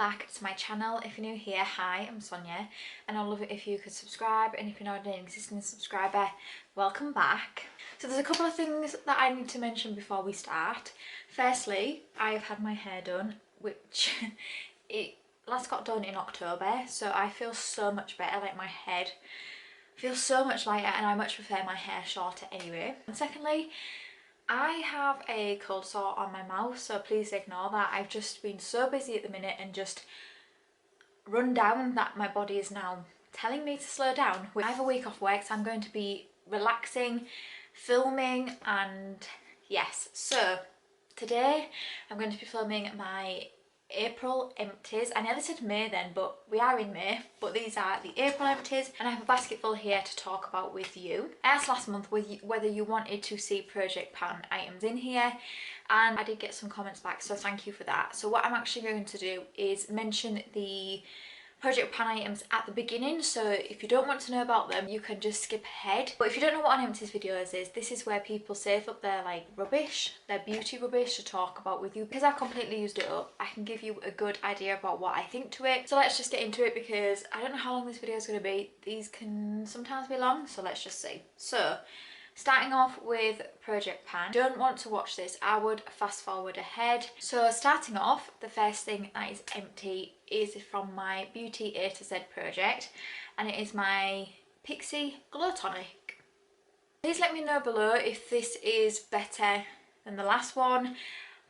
back to my channel. If you're new here, hi, I'm Sonia, and I'd love it if you could subscribe, and if you're not an existing subscriber, welcome back. So there's a couple of things that I need to mention before we start. Firstly, I've had my hair done, which it last got done in October, so I feel so much better. Like, my head feels so much lighter and I much prefer my hair shorter anyway. And secondly, I have a cold sore on my mouth, so please ignore that. I've just been so busy at the minute and just run down that my body is now telling me to slow down. I have a week off work, so I'm going to be relaxing, filming, and yes. So today I'm going to be filming my April empties. I nearly said May then, but we are in May, but these are the April empties, and I have a basket full here to talk about with you. I asked last month whether you wanted to see Project Pan items in here, and I did get some comments back, so thank you for that. So what I'm actually going to do is mention the Project Pan items at the beginning, so if you don't want to know about them you can just skip ahead. But if you don't know what an empties videos is, this is where people save up their like rubbish, their beauty rubbish, to talk about with you. Because I've completely used it up, I can give you a good idea about what I think to it. So let's just get into it, because I don't know how long this video is going to be. These can sometimes be long, so let's just see. So starting off with Project Pan. Don't want to watch this, I would fast forward ahead. So starting off, the first thing that is empty is from my Beauty A to Z project, and it is my Pixie Glow Tonic. Please let me know below if this is better than the last one,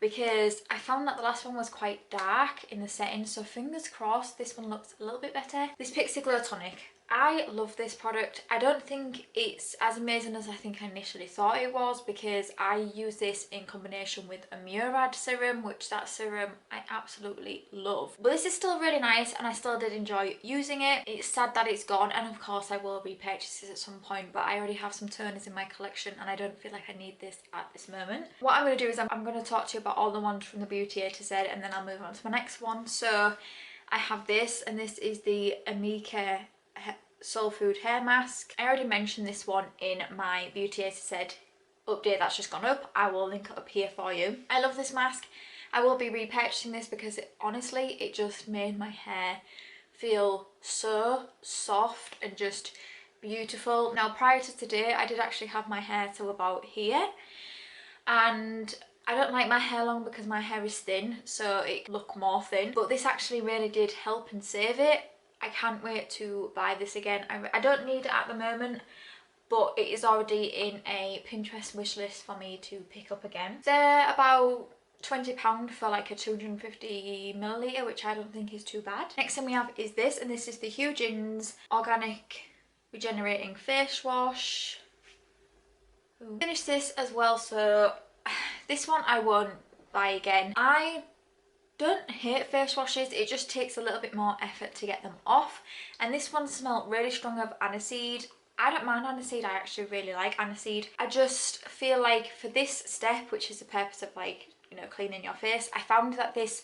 because I found that the last one was quite dark in the setting, so fingers crossed this one looks a little bit better. This Pixie Glow Tonic, I love this product. I don't think it's as amazing as I think I initially thought it was, because I use this in combination with a Murad serum, which that serum I absolutely love. But this is still really nice and I still did enjoy using it. It's sad that it's gone, and of course I will repurchase this at some point, but I already have some toners in my collection and I don't feel like I need this at this moment. What I'm going to do is I'm going to talk to you about all the ones from the Beauty A to Z, and then I'll move on to my next one. So I have this, and this is the Amika Soul Food hair mask. I already mentioned this one in my Beauty A to Z update that's just gone up. I will link it up here for you. I love this mask. I will be repurchasing this because honestly it just made my hair feel so soft and just beautiful. Now prior to today I did actually have my hair to about here, and I don't like my hair long because my hair is thin, so it looked more thin, but this actually really did help and save it. I can't wait to buy this again. I don't need it at the moment, but it is already in a Pinterest wish list for me to pick up again. They're about £20 for like a 250ml, which I don't think is too bad. Next thing we have is this, and this is the Hugens Organic Regenerating Face Wash. Ooh. Finished this as well, so this one I won't buy again. I don't hate face washes, it just takes a little bit more effort to get them off, and this one smelled really strong of aniseed. I don't mind aniseed, I actually really like aniseed. I just feel like for this step, which is the purpose of like, you know, cleaning your face, I found that this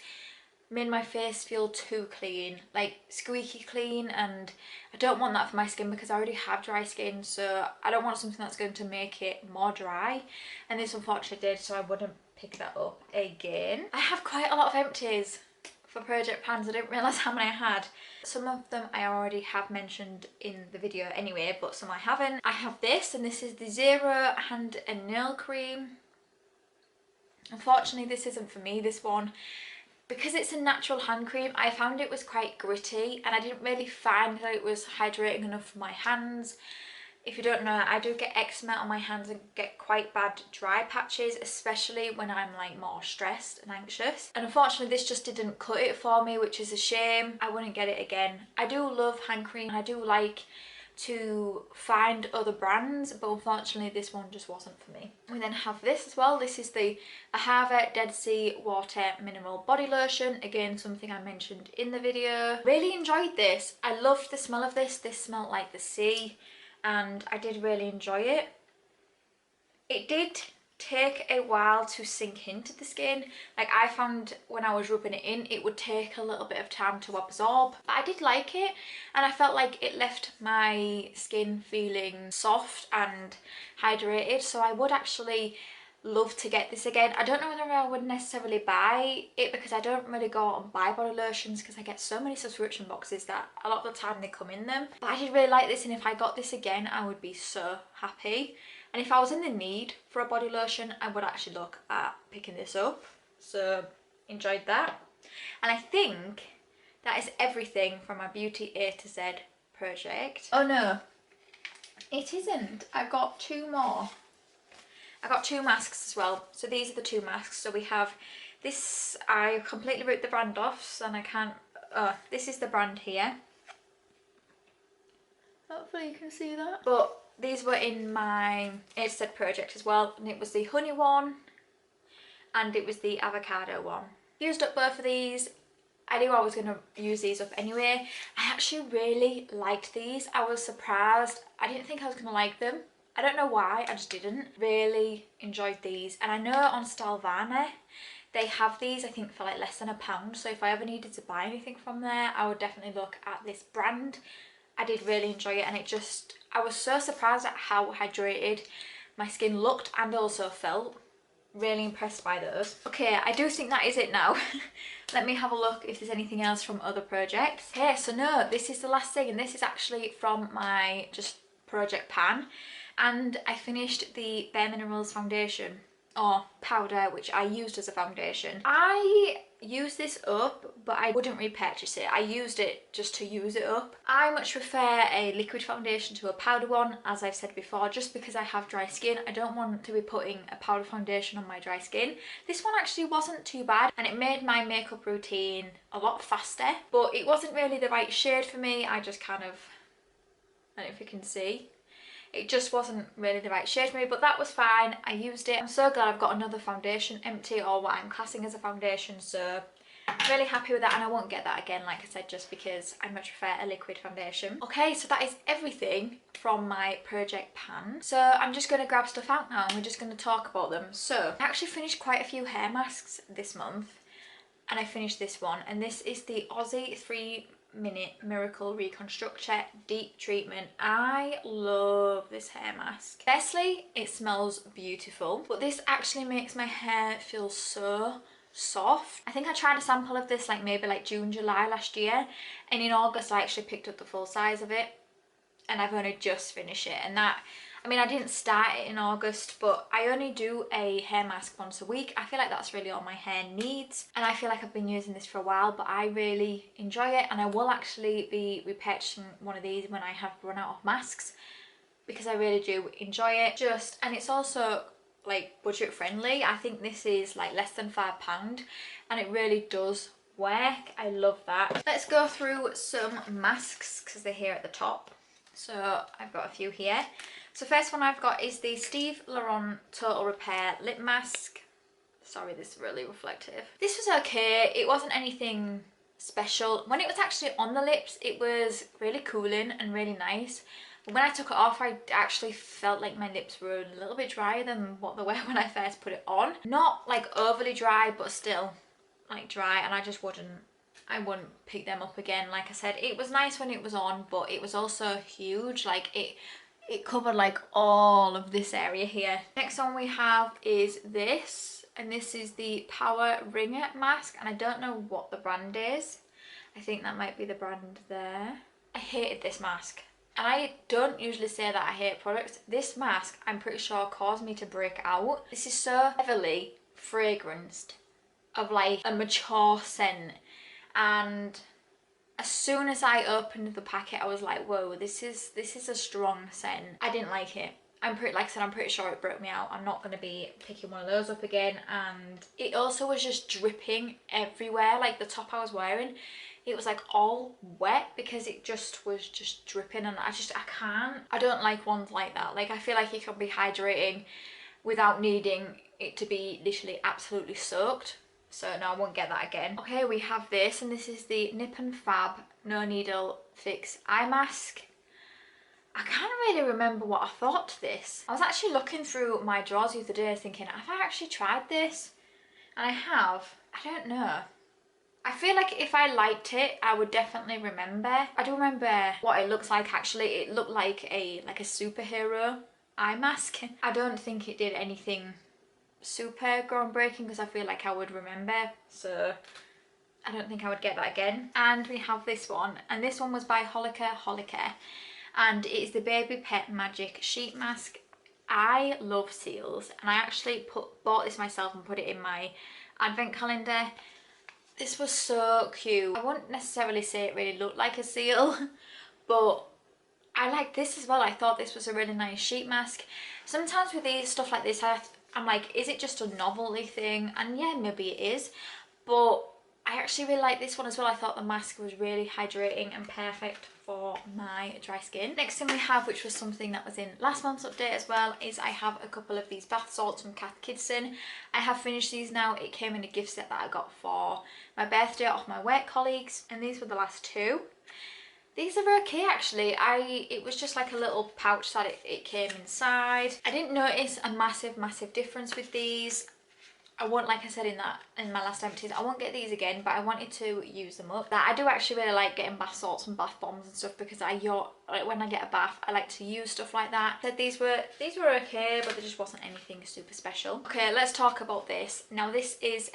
made my face feel too clean, like squeaky clean, and I don't want that for my skin because I already have dry skin, so I don't want something that's going to make it more dry, and this unfortunately did, so I wouldn't pick that up again. I have quite a lot of empties for Project Pans. I didn't realise how many I had. Some of them I already have mentioned in the video anyway, but some I haven't. I have this, and this is the Zero Hand and Nail Cream. Unfortunately this isn't for me, this one. Because it's a natural hand cream, I found it was quite gritty, and I didn't really find that it was hydrating enough for my hands. If you don't know, I do get eczema on my hands and get quite bad dry patches, especially when I'm like more stressed and anxious. And unfortunately this just didn't cut it for me, which is a shame. I wouldn't get it again. I do love hand cream, and I do like to find other brands, but unfortunately this one just wasn't for me. We then have this as well. This is the Ahava Dead Sea Water Mineral Body Lotion. Again, something I mentioned in the video. Really enjoyed this. I loved the smell of this. This smelled like the sea, and I did really enjoy it. It did take a while to sink into the skin. Like, I found when I was rubbing it in, it would take a little bit of time to absorb, but I did like it, and I felt like it left my skin feeling soft and hydrated, so I would actually love to get this again. I don't know whether I would necessarily buy it because I don't really go out and buy body lotions because I get so many subscription boxes that a lot of the time they come in them. But I did really like this, and if I got this again I would be so happy. And if I was in the need for a body lotion, I would actually look at picking this up. So enjoyed that. And I think that is everything from my Beauty A to Z project. Oh no, it isn't. I've got two more. I got two masks as well. So these are the two masks. So we have this, I completely ripped the brand off and I can't, this is the brand here. Hopefully you can see that. But these were in my A to Z project as well, and it was the honey one and it was the avocado one. Used up both of these. I knew I was going to use these up anyway. I actually really liked these. I was surprised. I didn't think I was going to like them. I don't know why, I just didn't. Really enjoyed these. And I know on Stalvana they have these, I think, for like less than £1. So if I ever needed to buy anything from there, I would definitely look at this brand. I did really enjoy it, and it just, I was so surprised at how hydrated my skin looked and also felt. Really impressed by those. Okay, I do think that is it now. Let me have a look if there's anything else from other projects. Okay, so no, this is the last thing, and this is actually from my just project pan. And I finished the Bare Minerals foundation, or powder, which I used as a foundation. I used this up, but I wouldn't repurchase it. I used it just to use it up. I much prefer a liquid foundation to a powder one, as I've said before, just because I have dry skin. I don't want to be putting a powder foundation on my dry skin. This one actually wasn't too bad, and it made my makeup routine a lot faster, but it wasn't really the right shade for me. I just kind of, I don't know if you can see, it just wasn't really the right shade for me, but that was fine. I used it. I'm so glad I've got another foundation empty, or what I'm classing as a foundation, so I'm really happy with that, and I won't get that again, like I said, just because I much prefer a liquid foundation. Okay, so that is everything from my project pan. So I'm just going to grab stuff out now and we're just going to talk about them. So I actually finished quite a few hair masks this month, and I finished this one, and this is the Aussie 3-minute Miracle Reconstructor Deep Treatment. I love this hair mask. Firstly, it smells beautiful, but this actually makes my hair feel so soft. I think I tried a sample of this maybe June, July last year, and in August I actually picked up the full size of it, and I've only just finished it. And that, I mean, I didn't start it in August, but I only do a hair mask once a week. I feel like that's really all my hair needs, and I feel like I've been using this for a while, but I really enjoy it, and I will actually be repurchasing one of these when I have run out of masks, because I really do enjoy it. And it's also budget friendly. I think this is less than £5, and it really does work. I love that. Let's go through some masks because they're here at the top. So I've got a few here. So first one I've got is the Steve Laurent Total Repair Lip Mask. Sorry, this is really reflective. This was okay. It wasn't anything special. When it was actually on the lips, it was really cooling and really nice. But when I took it off, I actually felt like my lips were a little bit drier than what they were when I first put it on. Not overly dry, but still dry, and I just wouldn't pick them up again. Like I said, it was nice when it was on, but it was also huge. It covered all of this area here. Next one we have is this, and this is the Power Ringer Mask, and I don't know what the brand is. I think that might be the brand there. I hated this mask. And I don't usually say that I hate products. This mask, I'm pretty sure, caused me to break out. This is so heavily fragranced of a mature scent. And as soon as I opened the packet, I was like, whoa, this is a strong scent. I didn't like it. Like I said, I'm pretty sure it broke me out. I'm not going to be picking one of those up again. And it also was just dripping everywhere. The top I was wearing, it was all wet because it just was just dripping, and I don't like ones like that. I feel like you can be hydrating without needing it to be literally absolutely soaked. So no, I won't get that again. Okay, we have this, and this is the Nip and Fab No Needle Fix Eye Mask. I can't really remember what I thought to this. I was actually looking through my drawers the other day thinking, have I actually tried this? And I have. I don't know. I feel like if I liked it, I would definitely remember. I do remember what it looks like actually. It looked like a superhero eye mask. I don't think it did anything super groundbreaking because I feel like I would remember, so I don't think I would get that again. And we have this one, and this one was by Holika, and it is the Baby Pet Magic Sheet Mask. I love seals, and I actually bought this myself and put it in my advent calendar. This was so cute. I wouldn't necessarily say it really looked like a seal, but I like this as well. I thought this was a really nice sheet mask. Sometimes with these stuff like this, I'm like, is it just a novelty thing? And yeah, maybe it is, but I actually really like this one as well. I thought the mask was really hydrating and perfect for my dry skin. Next thing we have, which was something that was in last month's update as well, is I have a couple of these bath salts from Kath Kidson. I have finished these now. It came in a gift set that I got for my birthday off my work colleagues, and these were the last two. These are okay actually. It was just like a little pouch that it came inside. I didn't notice a massive difference with these. I won't, like I said in my last empties, I won't get these again, but I wanted to use them up. I do actually really like getting bath salts and bath bombs and stuff because like when I get a bath, I like to use stuff like that. So these were okay, but there just wasn't anything super special. Okay, let's talk about this. Now this is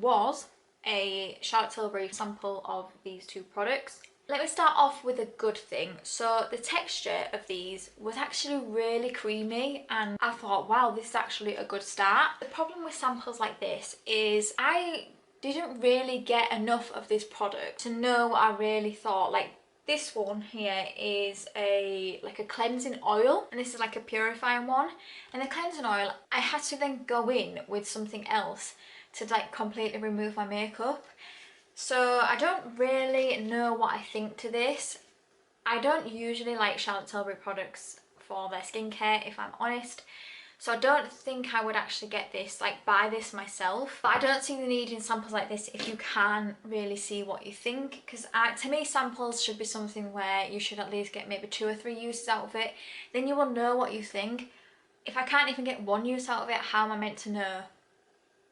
was a Charlotte Tilbury sample of these two products. Let me start off with a good thing. So the texture of these was actually really creamy, and I thought, wow, this is actually a good start. The problem with samples like this is I didn't really get enough of this product to know what I really thought. Like this one here is like a cleansing oil, and this is like a purifying one. And the cleansing oil, I had to then go in with something else to like completely remove my makeup. So I don't really know what I think to this. I don't usually like Charlotte Tilbury products for their skincare, if I'm honest. So I don't think I would actually get this, like buy this myself. But I don't see the need in samples like this if you can really see what you think. Because to me, samples should be something where you should at least get maybe 2 or 3 uses out of it. Then you will know what you think. If I can't even get 1 use out of it, how am I meant to know?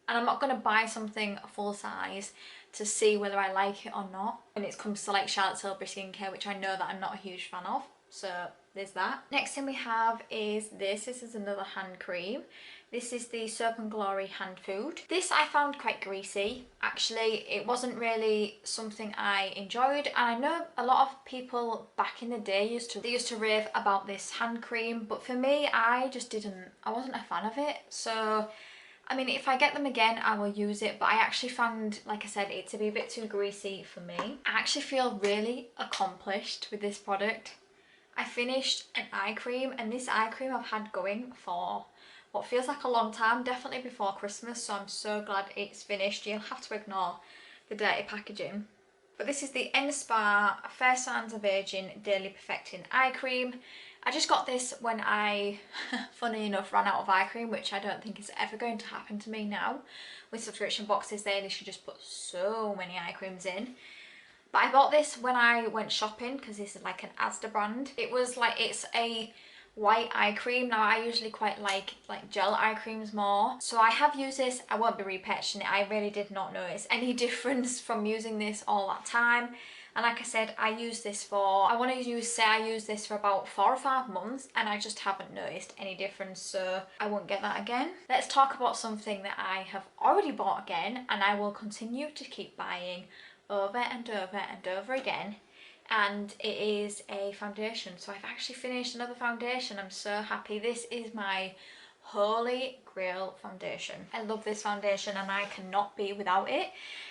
And I'm not going to buy something full size to see whether I like it or not when it comes to like Charlotte Tilbury skincare, which I know that I'm not a huge fan of. So there's that. Next thing we have is this. This is another hand cream. This is the Soap and Glory Hand Food. This I found quite greasy. Actually, it wasn't really something I enjoyed. And I know a lot of people back in the day used to rave about this hand cream, but for me, I wasn't a fan of it. So I mean, if I get them again, I will use it, but I actually found, like I said, it to be a bit too greasy for me. I actually feel really accomplished with this product. I finished an eye cream, and this eye cream I've had going for what feels like a long time, definitely before Christmas, so I'm so glad it's finished. You'll have to ignore the dirty packaging. But this is the N-Spa Fair Sands Virgin Daily Perfecting Eye Cream. I just got this when I, funny enough, ran out of eye cream, which I don't think is ever going to happen to me now. With subscription boxes, they should just put so many eye creams in. But I bought this when I went shopping because this is like an Asda brand. It's a white eye cream. Now I usually quite like gel eye creams more. So I have used this. I won't be repurchasing it. I really did not notice any difference from using this all that time. And like I said, I use this for about 4 or 5 months, and I just haven't noticed any difference, so I won't get that again. Let's talk about something that I have already bought again, and I will continue to keep buying over and over and over again. And it is a foundation. So I've actually finished another foundation. I'm so happy. This is my Holy Grail foundation. I love this foundation and I cannot be without it.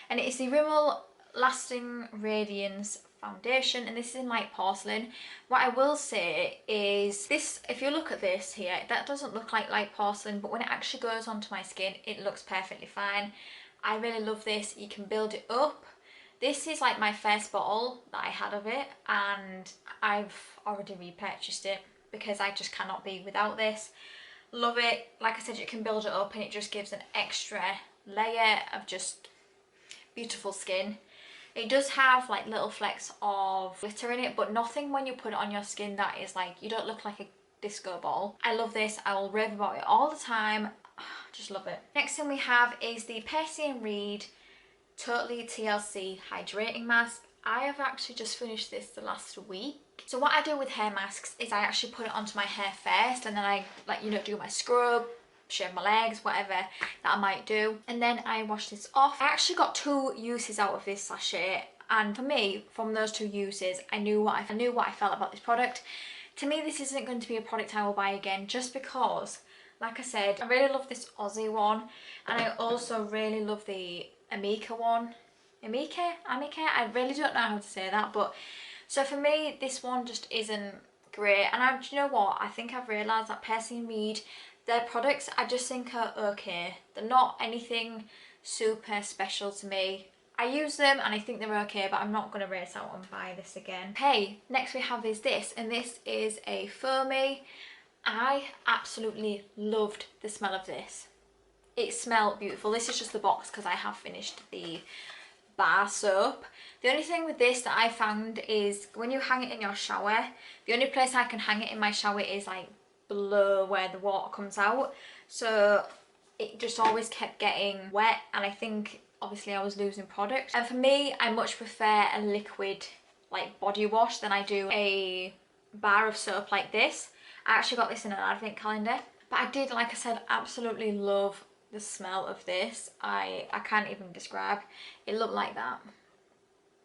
And it is the Rimmel Lasting Radiance foundation, and this is in light porcelain. What I will say is this, if you look at this here, that doesn't look like light porcelain, but when it actually goes onto my skin, it looks perfectly fine. I really love this. You can build it up. This is like my first bottle that I had of it, and I've already repurchased it because I just cannot be without this. Love it. Like I said, you can build it up and it just gives an extra layer of just beautiful skin. It does have like little flecks of glitter in it, but nothing when you put it on your skin that is like, you don't look like a disco ball. I love this. I will rave about it all the time. Just love it. Next thing we have is the Percy & Reed Totally TLC Hydrating Mask. I have actually just finished this the last week. So what I do with hair masks is I actually put it onto my hair first, and then I do my scrub, shave my legs, whatever that I might do. And then I wash this off. I actually got 2 uses out of this sachet, and for me, from those 2 uses, I knew what I felt about this product. To me, this isn't going to be a product I will buy again, just because, like I said, I really love this Aussie one, and I also really love the Amika one. Amika? I really don't know how to say that, but so for me, this one just isn't great. And do you know what? I think I've realised that Percy and Reed, their products I just think are okay. They're not anything super special to me. I use them and I think they're okay, but I'm not going to race out and buy this again. Hey, next we have is this, and this is a foamy. I absolutely loved the smell of this. It smelled beautiful. This is just the box because I have finished the bar soap. The only thing with this that I found is when you hang it in your shower, the only place I can hang it in my shower is like below where the water comes out, so it just always kept getting wet, and I think obviously I was losing product. And for me, I much prefer a liquid like body wash than I do a bar of soap like this. I actually got this in an advent calendar, but I did, like I said, absolutely love the smell of this. I can't even describe. It looked like that,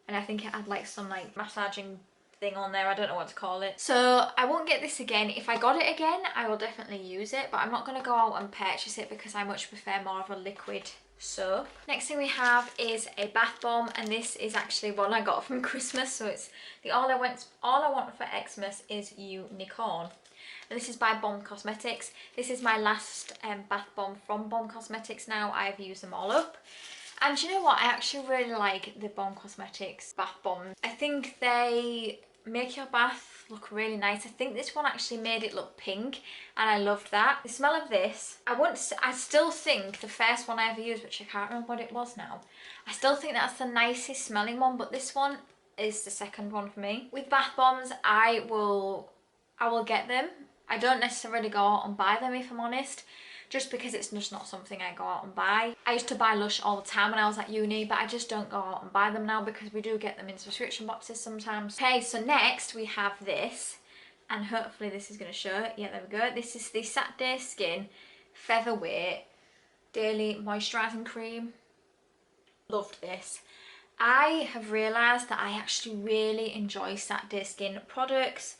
and I think it had like some like massaging thing on there. I don't know what to call it. So I won't get this again. If I got it again, I will definitely use it, but I'm not going to go out and purchase it because I much prefer more of a liquid soap. Next thing we have is a bath bomb, and this is actually one I got from Christmas. So it's the all I want for Xmas is unicorn. And this is by Bomb Cosmetics. This is my last bath bomb from Bomb Cosmetics now. I've used them all up. And you know what? I actually really like the Bomb Cosmetics bath bombs. I think they make your bath look really nice. I think this one actually made it look pink, and I loved that. The smell of this, I still think the first one I ever used, which I can't remember what it was now, I still think that's the nicest smelling one, but this one is the second one for me. With bath bombs, I will get them. I don't necessarily go out and buy them, if I'm honest, just because it's just not something I go out and buy. I used to buy Lush all the time when I was at uni, but I just don't go out and buy them now because we do get them in subscription boxes sometimes. Okay, so next we have this, and hopefully this is going to show it. Yeah, there we go. This is the Saturday Skin Featherweight Daily Moisturising Cream. Loved this. I have realised that I actually really enjoy Saturday Skin products.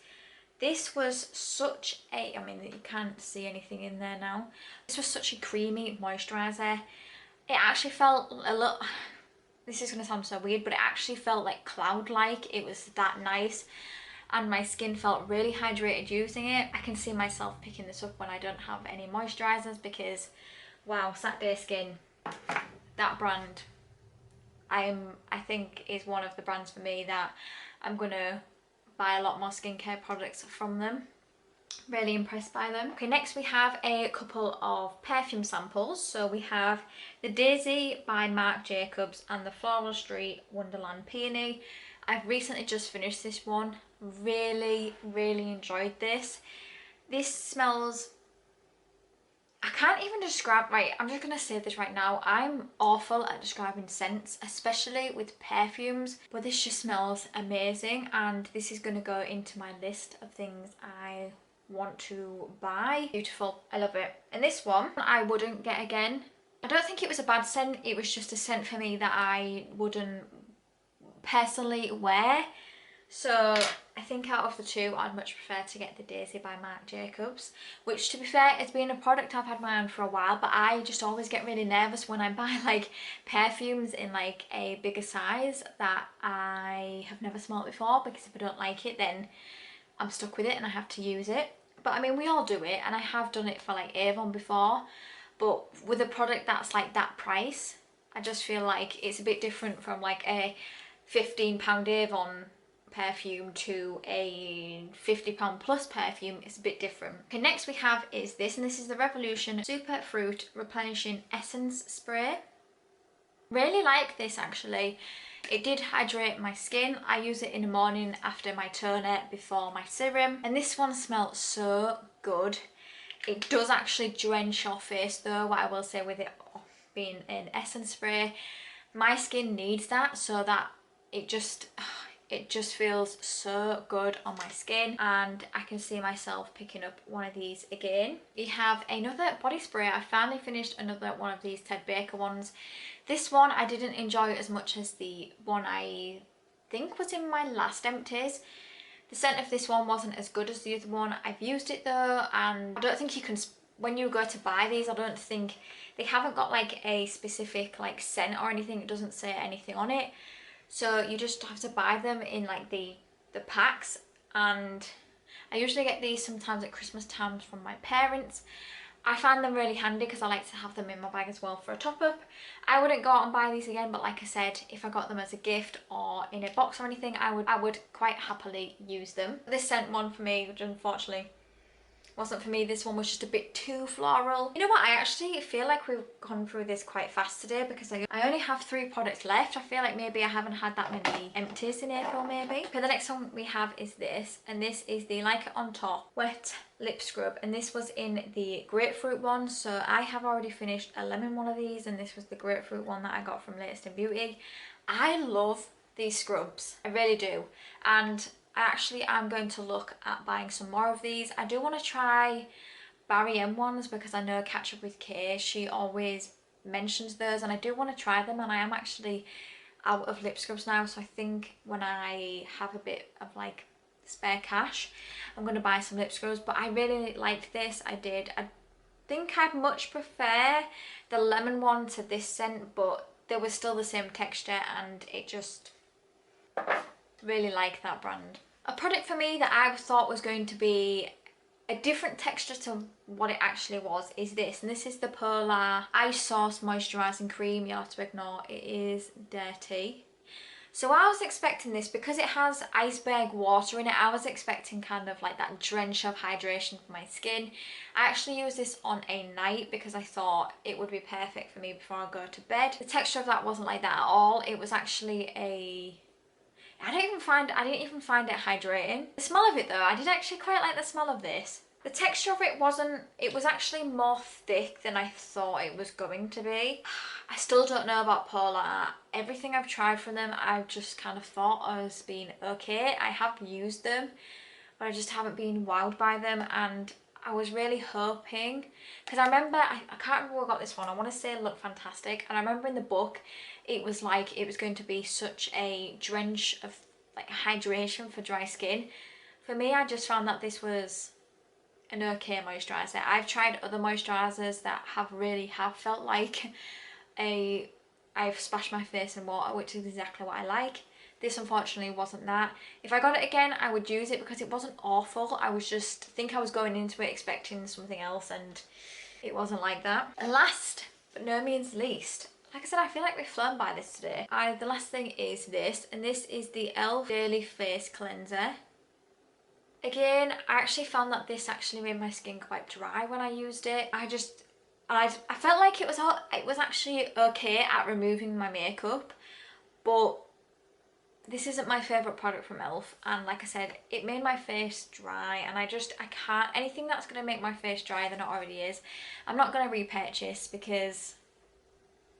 This was such a, I mean, you can't see anything in there now. This was such a creamy moisturiser. It actually felt a little, this is going to sound so weird, but it actually felt like cloud-like. It was that nice, and my skin felt really hydrated using it. I can see myself picking this up when I don't have any moisturisers because, wow, Saturday Skin, that brand, I think is one of the brands for me that I'm going to buy a lot more skincare products from them. Really impressed by them. Okay, next we have a couple of perfume samples. So we have the Daisy by Marc Jacobs and the Floral Street Wonderland Peony. I've recently just finished this one. Really enjoyed this. This smells, I can't even describe, right, I'm just going to say this right now. I'm awful at describing scents, especially with perfumes, but this just smells amazing, and this is going to go into my list of things I want to buy. Beautiful. I love it. And this one I wouldn't get again. I don't think it was a bad scent. It was just a scent for me that I wouldn't personally wear. So I think out of the two, I'd much prefer to get the Daisy by Marc Jacobs, which, to be fair, it's been a product I've had my own for a while, but I just always get really nervous when I buy like perfumes in like a bigger size that I have never smelled before, because if I don't like it, then I'm stuck with it and I have to use it. But I mean, we all do it, and I have done it for like Avon before, but with a product that's like that price, I just feel like it's a bit different from like a £15 Avon perfume to a £50 plus perfume. It's a bit different. Okay, next we have is this, and this is the Revolution Super Fruit Replenishing Essence Spray. Really like this actually. It did hydrate my skin. I use it in the morning after my toner, before my serum, and this one smells so good. It does actually drench your face though, what I will say with it being an essence spray. My skin needs that, so that it just, It just feels so good on my skin, and I can see myself picking up one of these again. We have another body spray. I finally finished another one of these Ted Baker ones. This one I didn't enjoy as much as the one I think was in my last Empties. The scent of this one wasn't as good as the other one. I've used it though, and I don't think you can, when you go to buy these, I don't think they haven't got like a specific like scent or anything. It doesn't say anything on it. So you just have to buy them in like the packs, and I usually get these sometimes at Christmas times from my parents. I find them really handy because I like to have them in my bag as well for a top up. I wouldn't go out and buy these again, but like I said, if I got them as a gift or in a box or anything, I would quite happily use them. This scent one for me, which unfortunately wasn't for me. This one was just a bit too floral. You know what, I actually feel like we've gone through this quite fast today because I only have 3 products left. I feel like maybe I haven't had that many Empties in April maybe. Okay, the next one we have is this, and this is the Like It On Top Wet Lip Scrub, and this was in the grapefruit one. So I have already finished a lemon one of these, and this was the grapefruit one that I got from Latest in Beauty. I love these scrubs, I really do, and I actually am going to look at buying some more of these. I do want to try Barry M ones because I know Catch Up With Kay, she always mentions those, and I do want to try them, and I am actually out of lip scrubs now, so I think when I have a bit of like spare cash, I'm going to buy some lip scrubs. But I really liked this. I think I'd much prefer the lemon one to this scent, but they were still the same texture, and it just really like that brand. A product for me that I thought was going to be a different texture to what it actually was is this, and this is the Polar Ice Source Moisturising Cream. You'll have to ignore it is dirty. So I was expecting this, because it has iceberg water in it, I was expecting kind of like that drench of hydration for my skin. I actually used this on a night because I thought it would be perfect for me before I go to bed. The texture of that wasn't like that at all. It was actually I didn't even find it hydrating. The smell of it though, I did actually quite like the smell of this. The texture of it was actually more thick than I thought it was going to be. I still don't know about Polar. Everything I've tried from them, I've just kind of thought has been okay. I have used them, but I just haven't been wowed by them, and I was really hoping, because I remember, I can't remember where I got this one, I want to say it looked fantastic, and I remember in the book it was like it was going to be such a drench of like hydration for dry skin. For me, I just found that this was an okay moisturiser. I've tried other moisturisers that have felt like I've splashed my face in water, which is exactly what I like. This unfortunately wasn't that. If I got it again, I would use it because it wasn't awful. I think I was going into it expecting something else, and it wasn't like that. And last but no means least, like I said, I feel like we've flown by this today. The last thing is this, and this is the e.l.f. Daily Face Cleanser. Again, I actually found that this actually made my skin quite dry when I used it. I felt like it was actually okay at removing my makeup, but this isn't my favourite product from e.l.f. and like I said, it made my face dry, and I can't, anything that's going to make my face dry than it already is, I'm not going to repurchase, because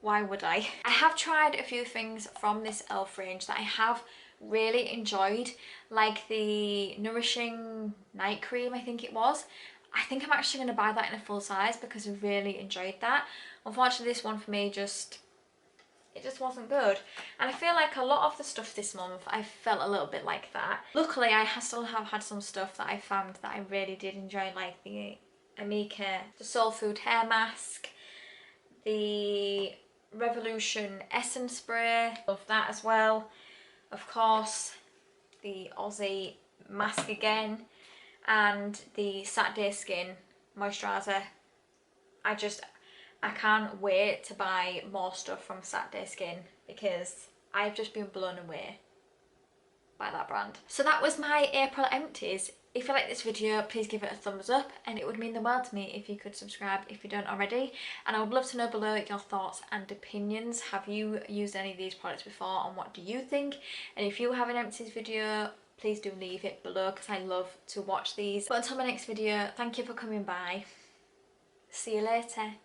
why would I? I have tried a few things from this e.l.f. range that I have really enjoyed, like the Nourishing Night Cream, I think it was. I think I'm actually going to buy that in a full size because I really enjoyed that. Unfortunately, this one for me it just wasn't good, and I feel like a lot of the stuff this month I felt a little bit like that. Luckily, I still have had some stuff that I found that I really did enjoy, like the Amika, the Soul Food hair mask, the Revolution Essence spray, love that as well. Of course, the Aussie mask again, and the Saturday Skin moisturiser. I can't wait to buy more stuff from Saturday Skin because I've just been blown away by that brand. So that was my April Empties. If you like this video, please give it a thumbs up, and it would mean the world to me if you could subscribe if you don't already. And I would love to know below your thoughts and opinions. Have you used any of these products before, and what do you think? And if you have an Empties video, please do leave it below because I love to watch these. But until my next video, thank you for coming by. See you later.